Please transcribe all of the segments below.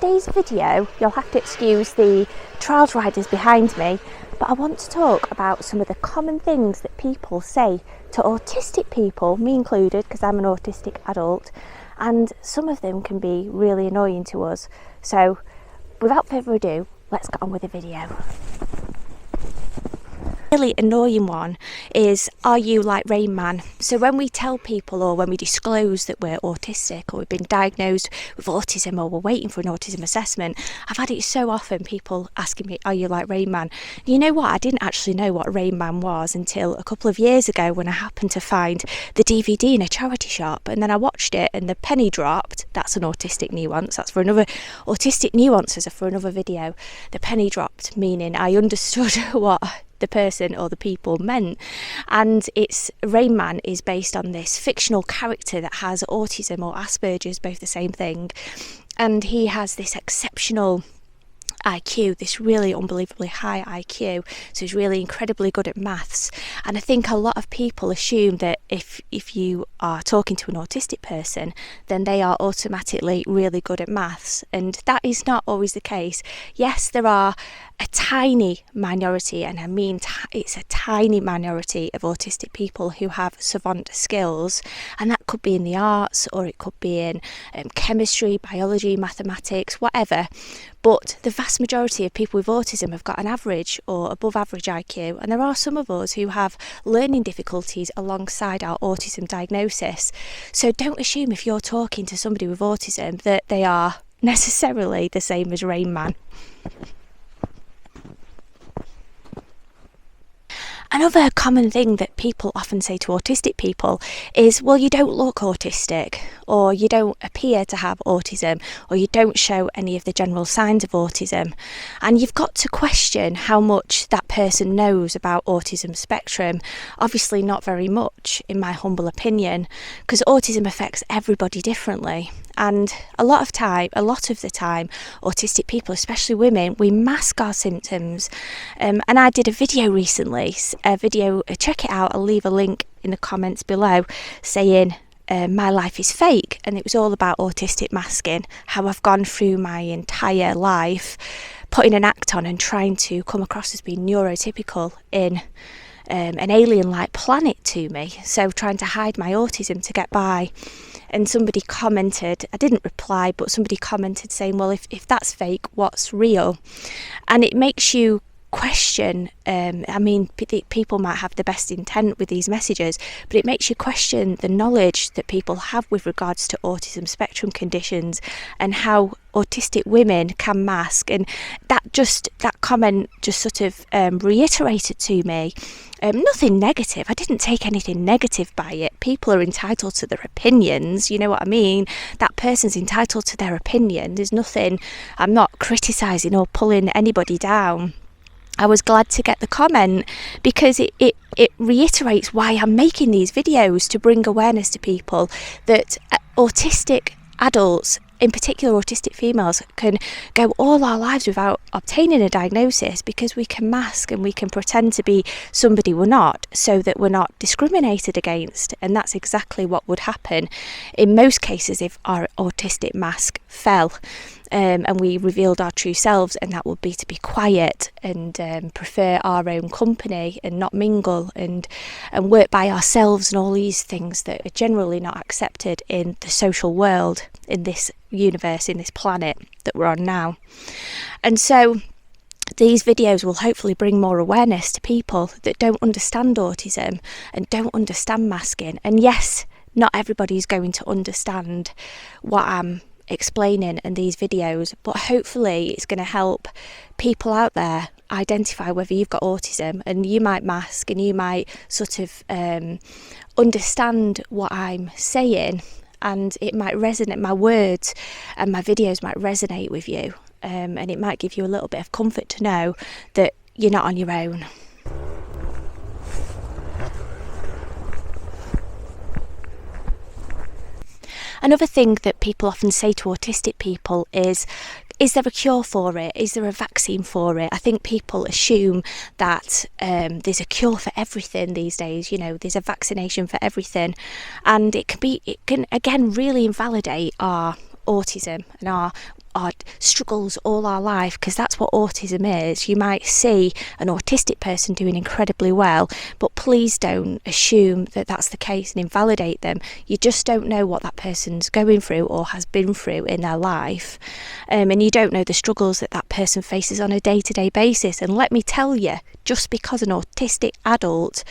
today's video, you'll have to excuse the trials riders behind me, but I want to talk about some of the common things that people say to autistic people, me included, because I'm an autistic adult, and some of them can be really annoying to us. So without further ado, let's get on with the video. Really annoying one is, are you like Rain Man? So when we tell people, or when we disclose that we're autistic, or we've been diagnosed with autism, or we're waiting for an autism assessment, I've had it so often, people asking me, are you like Rain Man? You know what, I didn't actually know what Rain Man was until a couple of years ago when I happened to find the DVD in a charity shop, and then I watched it and the penny dropped. That's an autistic nuance, that's for another, autistic nuances are for another video. The penny dropped, meaning I understood what the person or the people meant. And it's Rain Man is based on this fictional character that has autism or Asperger's, both the same thing, and he has this exceptional IQ, this really unbelievably high IQ, so he's really incredibly good at maths. And I think a lot of people assume that if you are talking to an autistic person, then they are automatically really good at maths, and that is not always the case. Yes, there are a tiny minority, and I mean it's a tiny minority of autistic people who have savant skills, and that could be in the arts, or it could be in chemistry, biology, mathematics, whatever. But the vast majority of people with autism have got an average or above average IQ, and there are some of us who have learning difficulties alongside our autism diagnosis. So don't assume if you're talking to somebody with autism that they are necessarily the same as Rain Man. Another common thing that people often say to autistic people is, well, you don't look autistic, or you don't appear to have autism, or you don't show any of the general signs of autism. And you've got to question how much that person knows about autism spectrum. Obviously not very much, in my humble opinion, because autism affects everybody differently. And a lot of the time, autistic people, especially women, we mask our symptoms. And I did a video recently, check it out, I'll leave a link in the comments below, saying my life is fake, and it was all about autistic masking, how I've gone through my entire life putting an act on and trying to come across as being neurotypical in an alien-like planet to me, so trying to hide my autism to get by. And somebody commented, I didn't reply, but somebody commented saying, well, if that's fake, what's real? And it makes you question, people might have the best intent with these messages, but it makes you question the knowledge that people have with regards to autism spectrum conditions and how autistic women can mask. And that comment just sort of reiterated to me nothing negative. I didn't take anything negative by it. People are entitled to their opinions, you know what I mean? That person's entitled to their opinion. There's nothing, I'm not criticising or pulling anybody down. I was glad to get the comment because it reiterates why I'm making these videos, to bring awareness to people that autistic adults, in particular autistic females, can go all our lives without obtaining a diagnosis because we can mask and we can pretend to be somebody we're not, so that we're not discriminated against. And that's exactly what would happen in most cases if our autistic mask fell. And we revealed our true selves, and that would be to be quiet and prefer our own company and not mingle and work by ourselves, and all these things that are generally not accepted in the social world, in this universe, in this planet that we're on now. And so these videos will hopefully bring more awareness to people that don't understand autism and don't understand masking. And yes, not everybody's going to understand what I'm explaining in these videos, but hopefully it's going to help people out there identify whether you've got autism, and you might mask and you might sort of understand what I'm saying, and it might resonate, my words and my videos might resonate with you, and it might give you a little bit of comfort to know that you're not on your own. Another thing that people often say to autistic people is there a cure for it? Is there a vaccine for it? I think people assume that there's a cure for everything these days, you know, there's a vaccination for everything. And it can again really invalidate our autism and our our struggles all our life, because that's what autism is. You might see an autistic person doing incredibly well, but please don't assume that that's the case and invalidate them. You just don't know what that person's going through or has been through in their life, and you don't know the struggles that that person faces on a day-to-day basis. And let me tell you, just because an autistic adult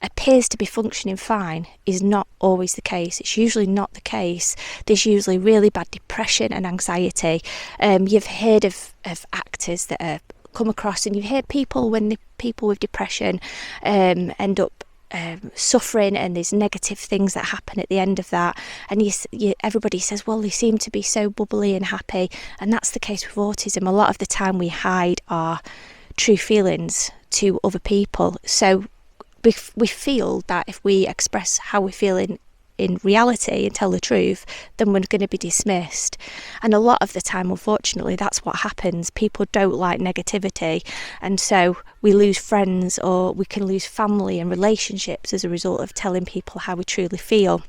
appears to be functioning fine is not always the case. It's usually not the case. There's usually really bad depression and anxiety. You've heard of actors that are come across, and you've heard people with depression end up suffering, and there's negative things that happen at the end of that, and everybody says, well, they seem to be so bubbly and happy, and that's the case with autism. A lot of the time we hide our true feelings to other people, so we feel that if we express how we feel in reality and tell the truth, then we're going to be dismissed. And a lot of the time, unfortunately, that's what happens. People don't like negativity, and so we lose friends, or we can lose family and relationships as a result of telling people how we truly feel.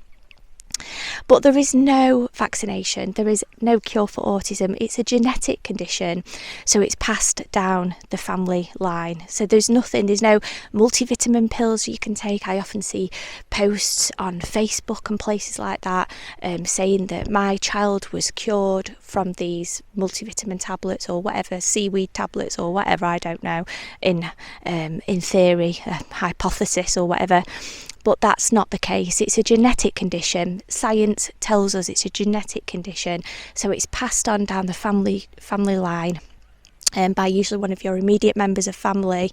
But there is no vaccination, there is no cure for autism. It's a genetic condition, so it's passed down the family line. So there's no multivitamin pills you can take. I often see posts on Facebook and places like that saying that my child was cured from these multivitamin tablets or whatever, seaweed tablets or whatever, I don't know, in theory, a hypothesis or whatever. But that's not the case. It's a genetic condition. Science tells us it's a genetic condition, so it's passed on down the family line by usually one of your immediate members of family,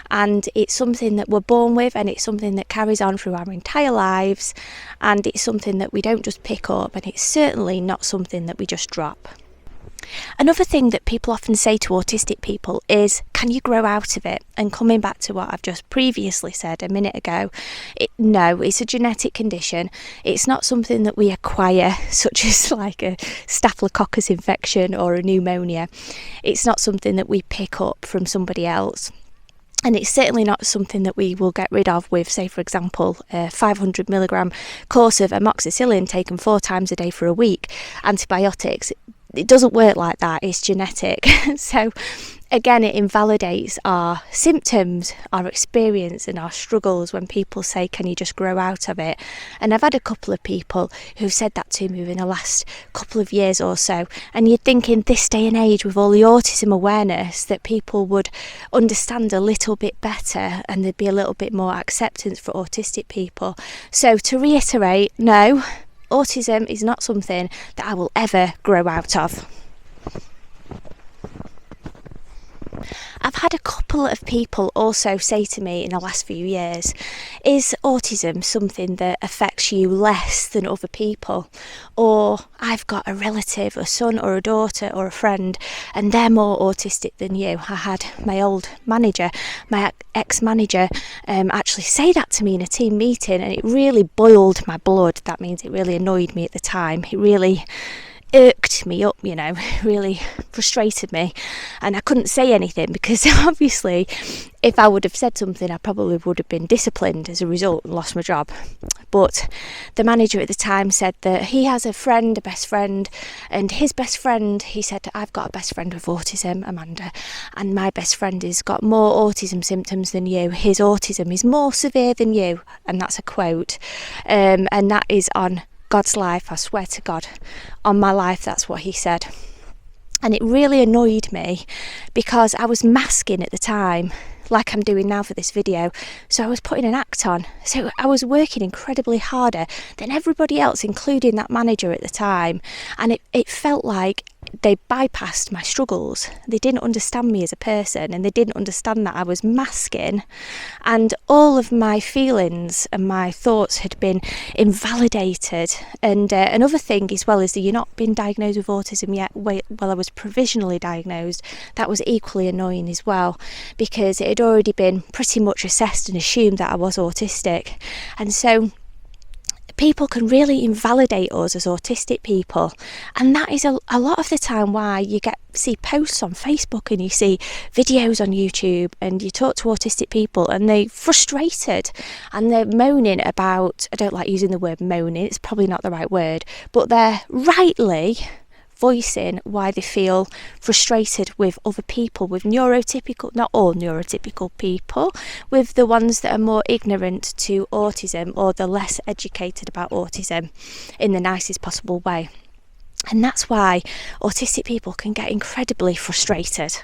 and it's something that we're born with, and it's something that carries on through our entire lives, and it's something that we don't just pick up, and it's certainly not something that we just drop. Another thing that people often say to autistic people is, can you grow out of it? And coming back to what I've just previously said a minute ago, no, it's a genetic condition. It's not something that we acquire, such as like a staphylococcus infection or a pneumonia. It's not something that we pick up from somebody else. And it's certainly not something that we will get rid of with, say, for example, a 500 milligram course of amoxicillin taken 4 times a day for a week. Antibiotics, it doesn't work like that. It's genetic. So again, it invalidates our symptoms, our experience and our struggles when people say, can you just grow out of it? And I've had a couple of people who've said that to me within the last couple of years or so. And you'd think in this day and age, with all the autism awareness, that people would understand a little bit better and there'd be a little bit more acceptance for autistic people. So to reiterate, no, autism is not something that I will ever grow out of. I've had a couple of people also say to me in the last few years, is autism something that affects you less than other people? Or I've got a relative, a son or a daughter or a friend, and they're more autistic than you. I had my old manager, my ex-manager, actually say that to me in a team meeting, and it really boiled my blood. That means it really annoyed me at the time. It really irked me up, really frustrated me, and I couldn't say anything because obviously if I would have said something I probably would have been disciplined as a result and lost my job. But the manager at the time said that he has a best friend, and his best friend, he said, I've got a best friend with autism, Amanda, and my best friend has got more autism symptoms than you. His autism is more severe than you, and that's a quote, and that is on God's life, I swear to God, on my life, that's what he said. And it really annoyed me because I was masking at the time, like I'm doing now for this video. So I was putting an act on. So I was working incredibly harder than everybody else, including that manager at the time. And it felt like they bypassed my struggles. They didn't understand me as a person, and they didn't understand that I was masking, and all of my feelings and my thoughts had been invalidated. And another thing as well is that you're not been diagnosed with autism yet. Well, I was provisionally diagnosed. That was equally annoying as well, because it had already been pretty much assessed and assumed that I was autistic. And so people can really invalidate us as autistic people, and that is a lot of the time why you see posts on Facebook and you see videos on YouTube, and you talk to autistic people and they're frustrated and they're moaning about, I don't like using the word moaning, it's probably not the right word, but they're rightly voicing why they feel frustrated with other people, with neurotypical, not all neurotypical people, with the ones that are more ignorant to autism or the less educated about autism in the nicest possible way. And that's why autistic people can get incredibly frustrated.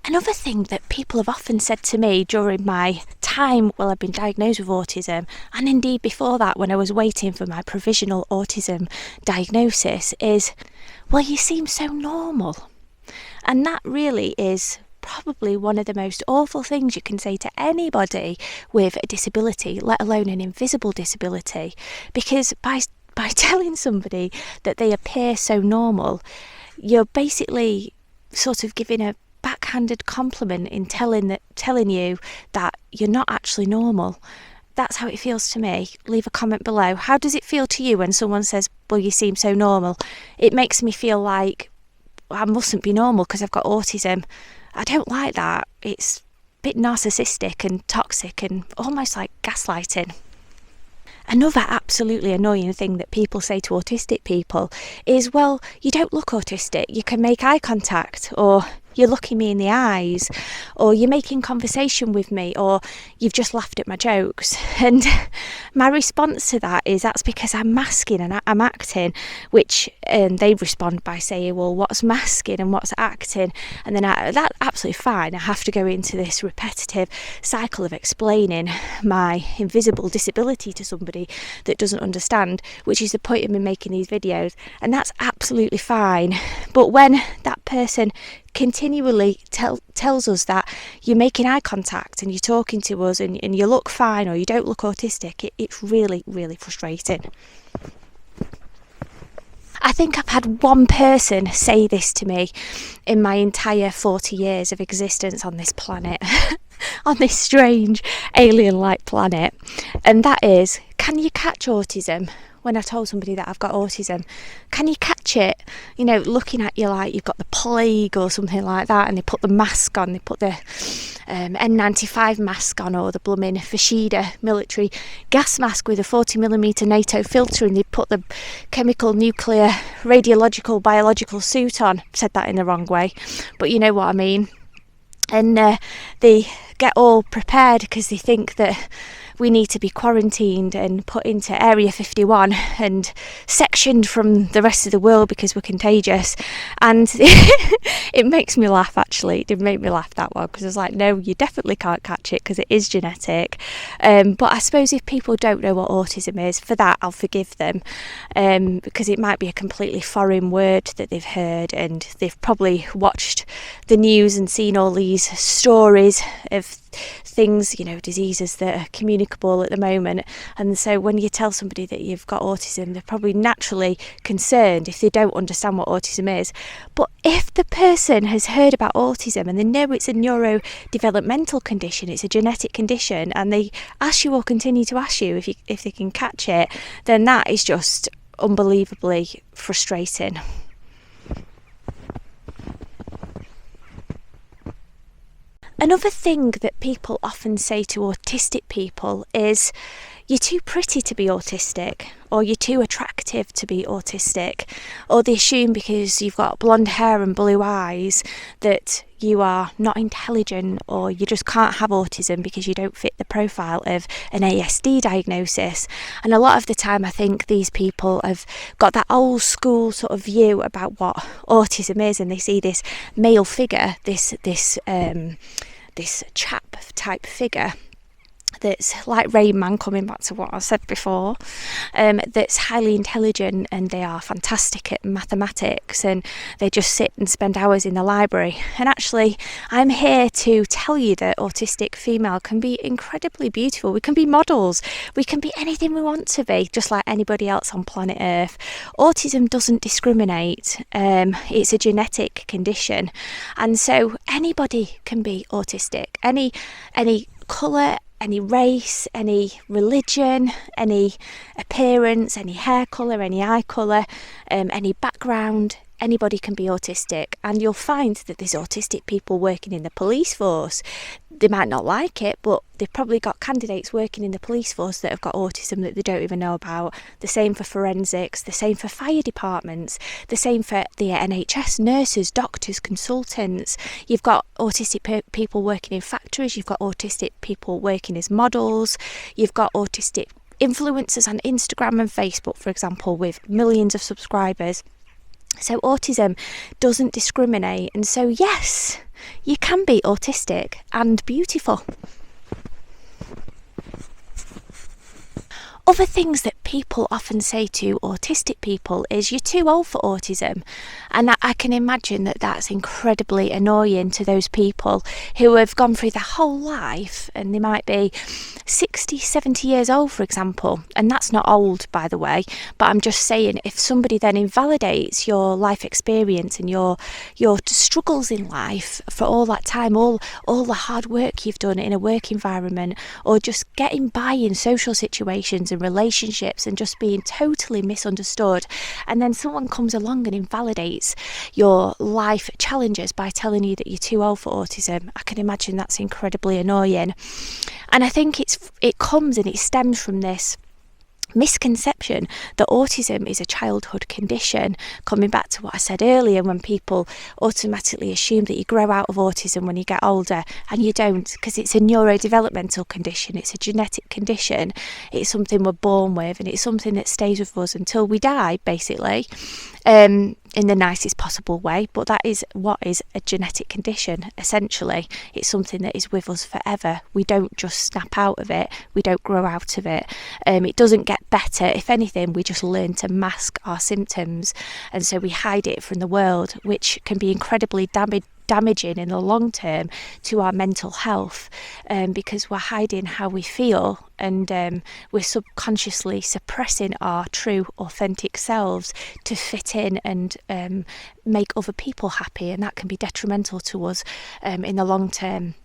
Another thing that people have often said to me during my time while I've been diagnosed with autism, and indeed before that when I was waiting for my provisional autism diagnosis, is, well, you seem so normal. And that really is probably one of the most awful things you can say to anybody with a disability, let alone an invisible disability, because by telling somebody that they appear so normal, you're basically sort of giving a backhanded compliment in telling you that you're not actually normal. That's how it feels to me. Leave a comment below. How does it feel to you when someone says, well, you seem so normal? It makes me feel like I mustn't be normal because I've got autism. I don't like that. It's a bit narcissistic and toxic and almost like gaslighting. Another absolutely annoying thing that people say to autistic people is, well, you don't look autistic, you can make eye contact, or you're looking me in the eyes, or you're making conversation with me, or you've just laughed at my jokes. And my response to that is, that's because I'm masking and I'm acting, which they respond by saying, well, what's masking and what's acting? And then that's absolutely fine. I have to go into this repetitive cycle of explaining my invisible disability to somebody that doesn't understand, which is the point of me making these videos, and that's absolutely fine. But when that person continually tells us that you're making eye contact and you're talking to us and you look fine or you don't look autistic, it's really, really frustrating. I think I've had one person say this to me in my entire 40 years of existence on this planet, on this strange alien-like planet, and that is, can you catch autism? When I told somebody that I've got autism, can you catch it? You know, looking at you like you've got the plague or something like that, and they put the mask on, they put the N95 mask on, or the blooming Fashida military gas mask with a 40mm NATO filter, and they put the chemical, nuclear, radiological, biological suit on. Said that in the wrong way, but you know what I mean. And they get all prepared because they think that we need to be quarantined and put into Area 51 and sectioned from the rest of the world because we're contagious. And it makes me laugh, actually. It did make me laugh, that one, because I was like, no, you definitely can't catch it because it is genetic. But I suppose if people don't know what autism is, for that I'll forgive them, because it might be a completely foreign word that they've heard, and they've probably watched the news and seen all these stories of things, you know, diseases that are communicable at the moment. And so when you tell somebody that you've got autism, they're probably naturally concerned if they don't understand what autism is. But if the person has heard about autism and they know it's a neurodevelopmental condition, it's a genetic condition, and they ask you or continue to ask you if they can catch it, then that is just unbelievably frustrating. Another thing that people often say to autistic people is, you're too pretty to be autistic, or you're too attractive to be autistic, or they assume because you've got blonde hair and blue eyes that you are not intelligent, or you just can't have autism because you don't fit the profile of an ASD diagnosis. And a lot of the time I think these people have got that old school sort of view about what autism is, and they see this male figure, this chap type figure that's like Rain Man, coming back to what I said before, that's highly intelligent, and they are fantastic at mathematics, and they just sit and spend hours in the library. And actually, I'm here to tell you that autistic female can be incredibly beautiful. We can be models, we can be anything we want to be, just like anybody else on planet Earth. Autism doesn't discriminate. It's a genetic condition, and so anybody can be autistic. Any colour, any race, any religion, any appearance, any hair colour, any eye colour, any background, anybody can be autistic. And you'll find that there's autistic people working in the police force. they might not like it, but they've probably got candidates working in the police force that have got autism that they don't even know about. The same for forensics, the same for fire departments, the same for the NHS, nurses, doctors, consultants. You've got autistic people working in factories, you've got autistic people working as models, you've got autistic influencers on Instagram and Facebook, for example, with millions of subscribers. So autism doesn't discriminate, and so yes, you can be autistic and beautiful. Other things that people often say to autistic people is, you're too old for autism. And I can imagine that that's incredibly annoying to those people who have gone through their whole life, and they might be 60, 70 years old, for example. And that's not old, by the way, but I'm just saying, if somebody then invalidates your life experience and your struggles in life for all that time, all the hard work you've done in a work environment, or just getting by in social situations and relationships and just being totally misunderstood, and then someone comes along and invalidates your life challenges by telling you that you're too old for autism, I can imagine that's incredibly annoying. And I think it comes and it stems from this misconception that autism is a childhood condition, coming back to what I said earlier, when people automatically assume that you grow out of autism when you get older, and you don't, because it's a neurodevelopmental condition, it's a genetic condition, it's something we're born with, and it's something that stays with us until we die, basically, in the nicest possible way. But that is what is a genetic condition, essentially. It's something that is with us forever. We don't just snap out of it, we don't grow out of it. It doesn't get better. If anything, we just learn to mask our symptoms, and so we hide it from the world, which can be incredibly damaging in the long term to our mental health, because we're hiding how we feel, and we're subconsciously suppressing our true authentic selves to fit in and make other people happy, and that can be detrimental to us in the long term.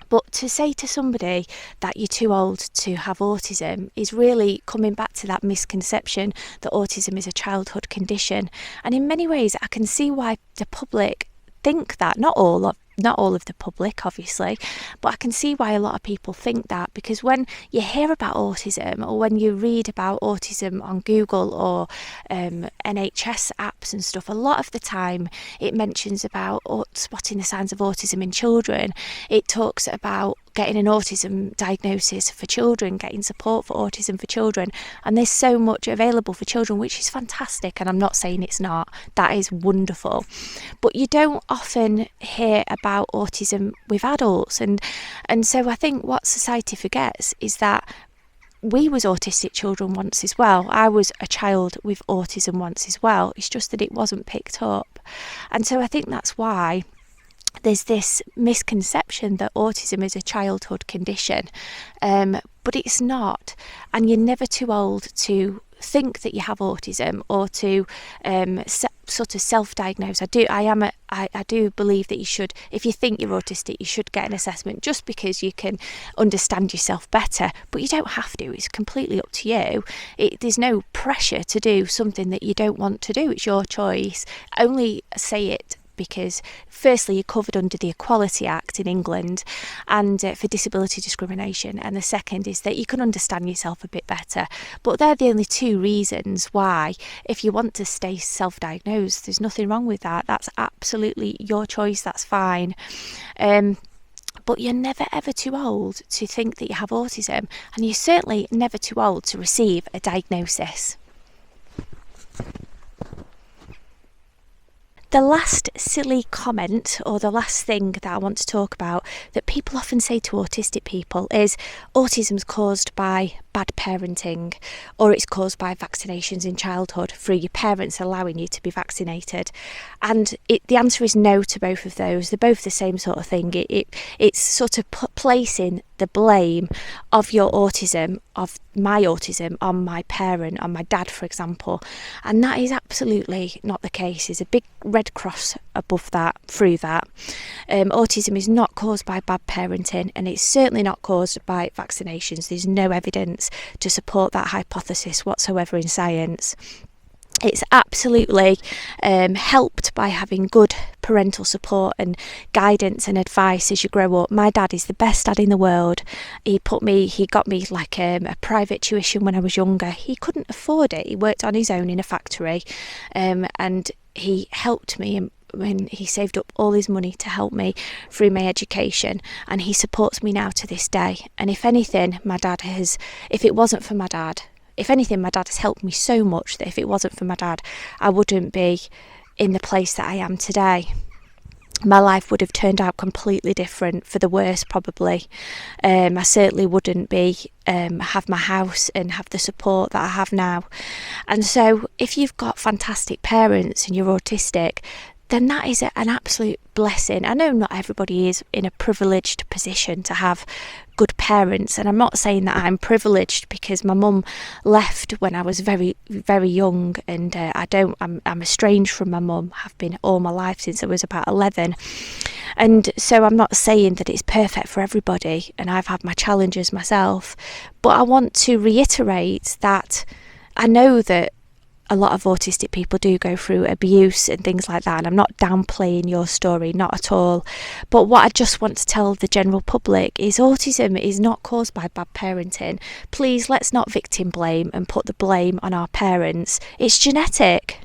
But to say to somebody that you're too old to have autism is really coming back to that misconception that autism is a childhood condition. And in many ways, I can see why the public think that. Not all of the public, obviously, but I can see why a lot of people think that, because when you hear about autism, or when you read about autism on Google or NHS apps and stuff, a lot of the time it mentions about spotting the signs of autism in children. It talks about getting an autism diagnosis for children, getting support for autism for children, and there's so much available for children, which is fantastic, and I'm not saying it's not. That is wonderful. But you don't often hear about autism with adults, and so I think what society forgets is that we was autistic children once as well. I was a child with autism once as well. It's just that it wasn't picked up. And so I think that's why there's this misconception that autism is a childhood condition, but it's not. And you're never too old to think that you have autism, or to sort of self-diagnose. I do believe that you should, if you think you're autistic, you should get an assessment, just because you can understand yourself better. But you don't have to. It's completely up to you. There's no pressure to do something that you don't want to do. It's your choice. Only say it because firstly you're covered under the Equality Act in England and for disability discrimination, and the second is that you can understand yourself a bit better. But they're the only two reasons why. If you want to stay self-diagnosed, there's nothing wrong with that. That's absolutely your choice. That's fine. But you're never ever too old to think that you have autism, and you're certainly never too old to receive a diagnosis. The last silly comment, or the last thing that I want to talk about that people often say to autistic people is autism's caused by bad parenting, or it's caused by vaccinations in childhood through your parents allowing you to be vaccinated. And the answer is no to both of those. They're both the same sort of thing. It's sort of placing the blame of your autism, of my autism, on my parent, on my dad, for example. And that is absolutely not the case. There's a big red cross above that, through that. Autism is not caused by bad parenting, and it's certainly not caused by vaccinations. There's no evidence to support that hypothesis whatsoever in science. It's absolutely helped by having good parental support and guidance and advice as you grow up. My dad is the best dad in the world. He got me like a private tuition when I was younger. He couldn't afford it. He worked on his own in a factory, and he helped me when he saved up all his money to help me through my education, and he supports me now to this day. And if anything, if it wasn't for my dad, if anything, my dad has helped me so much that if it wasn't for my dad, I wouldn't be in the place that I am today. My life would have turned out completely different, for the worse probably. I certainly wouldn't have my house and have the support that I have now. And so if you've got fantastic parents and you're autistic, then that is an absolute blessing. I know not everybody is in a privileged position to have good parents, and I'm not saying that I'm privileged, because my mum left when I was very, very young, and I'm estranged from my mum, have been all my life since I was about 11. And so I'm not saying that it's perfect for everybody, and I've had my challenges myself, but I want to reiterate that I know that a lot of autistic people do go through abuse and things like that, and I'm not downplaying your story, not at all. But what I just want to tell the general public is autism is not caused by bad parenting. Please, let's not victim blame and put the blame on our parents. It's genetic.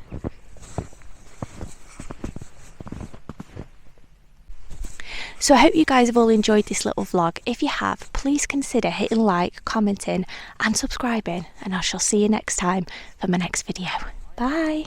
So I hope you guys have all enjoyed this little vlog. If you have, please consider hitting like, commenting and subscribing, and I shall see you next time for my next video. Bye.